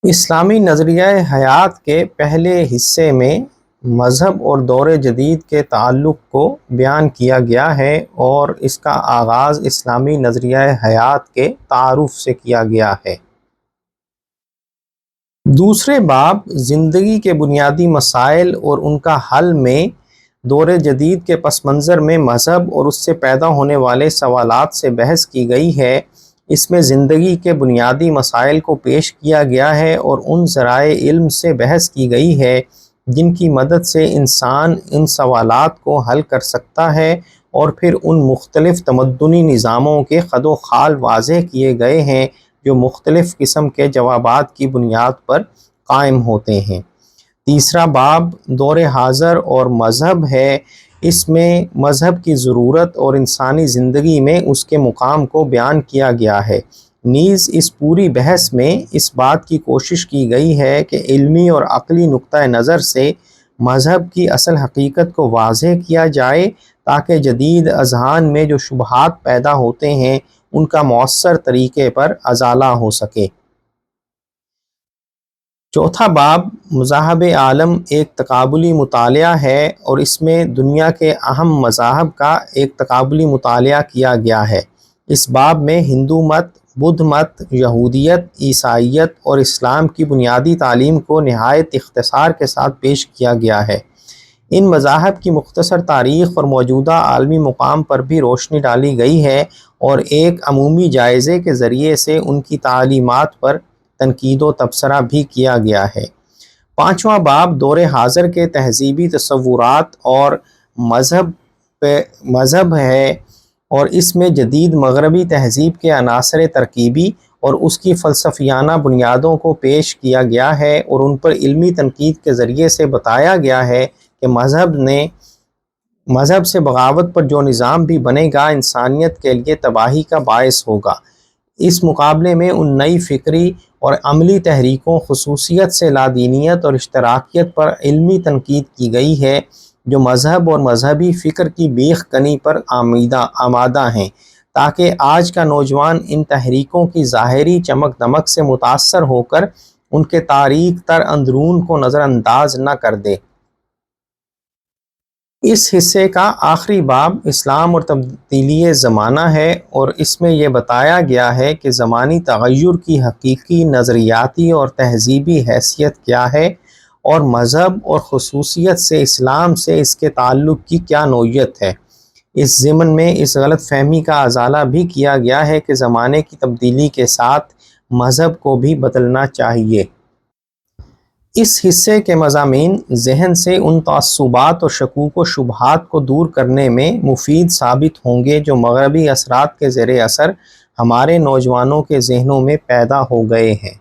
اسلامی نظریہ حیات کے پہلے حصے میں مذہب اور دور جدید کے تعلق کو بیان کیا گیا ہے اور اس کا آغاز اسلامی نظریہ حیات کے تعارف سے کیا گیا ہے۔ دوسرے باب زندگی کے بنیادی مسائل اور ان کا حل میں دور جدید کے پس منظر میں مذہب اور اس سے پیدا ہونے والے سوالات سے بحث کی گئی ہے۔ اس میں زندگی کے بنیادی مسائل کو پیش کیا گیا ہے اور ان ذرائع علم سے بحث کی گئی ہے جن کی مدد سے انسان ان سوالات کو حل کر سکتا ہے، اور پھر ان مختلف تمدنی نظاموں کے خد و خال واضح کیے گئے ہیں جو مختلف قسم کے جوابات کی بنیاد پر قائم ہوتے ہیں۔ تیسرا باب دور حاضر اور مذہب ہے۔ اس میں مذہب کی ضرورت اور انسانی زندگی میں اس کے مقام کو بیان کیا گیا ہے۔ نیز اس پوری بحث میں اس بات کی کوشش کی گئی ہے کہ علمی اور عقلی نقطہ نظر سے مذہب کی اصل حقیقت کو واضح کیا جائے تاکہ جدید اذہان میں جو شبہات پیدا ہوتے ہیں ان کا مؤثر طریقے پر ازالہ ہو سکے۔ چوتھا باب مذاہب عالم ایک تقابلی مطالعہ ہے اور اس میں دنیا کے اہم مذاہب کا ایک تقابلی مطالعہ کیا گیا ہے۔ اس باب میں ہندو مت، بدھ مت، یہودیت، عیسائیت اور اسلام کی بنیادی تعلیم کو نہایت اختصار کے ساتھ پیش کیا گیا ہے۔ ان مذاہب کی مختصر تاریخ اور موجودہ عالمی مقام پر بھی روشنی ڈالی گئی ہے اور ایک عمومی جائزے کے ذریعے سے ان کی تعلیمات پر تنقید و تبصرہ بھی کیا گیا ہے۔ پانچواں باب دور حاضر کے تہذیبی تصورات اور مذہب ہے اور اس میں جدید مغربی تہذیب کے عناصر ترکیبی اور اس کی فلسفیانہ بنیادوں کو پیش کیا گیا ہے اور ان پر علمی تنقید کے ذریعے سے بتایا گیا ہے کہ مذہب سے بغاوت پر جو نظام بھی بنے گا انسانیت کے لیے تباہی کا باعث ہوگا۔ اس مقابلے میں ان نئی فکری اور عملی تحریکوں خصوصیت سے لادینیت اور اشتراکیت پر علمی تنقید کی گئی ہے جو مذہب اور مذہبی فکر کی بیخ کنی پر آمادہ ہیں، تاکہ آج کا نوجوان ان تحریکوں کی ظاہری چمک دمک سے متاثر ہو کر ان کے تاریک تر اندرون کو نظر انداز نہ کر دے۔ اس حصے کا آخری باب اسلام اور تبدیلی زمانہ ہے اور اس میں یہ بتایا گیا ہے کہ زمانی تغیر کی حقیقی نظریاتی اور تہذیبی حیثیت کیا ہے اور مذہب اور خصوصیت سے اسلام سے اس کے تعلق کی کیا نوعیت ہے۔ اس ضمن میں اس غلط فہمی کا ازالہ بھی کیا گیا ہے کہ زمانے کی تبدیلی کے ساتھ مذہب کو بھی بدلنا چاہیے۔ اس حصے کے مضامین ذہن سے ان تعصبات اور شکوک و شبہات کو دور کرنے میں مفید ثابت ہوں گے جو مغربی اثرات کے زیر اثر ہمارے نوجوانوں کے ذہنوں میں پیدا ہو گئے ہیں۔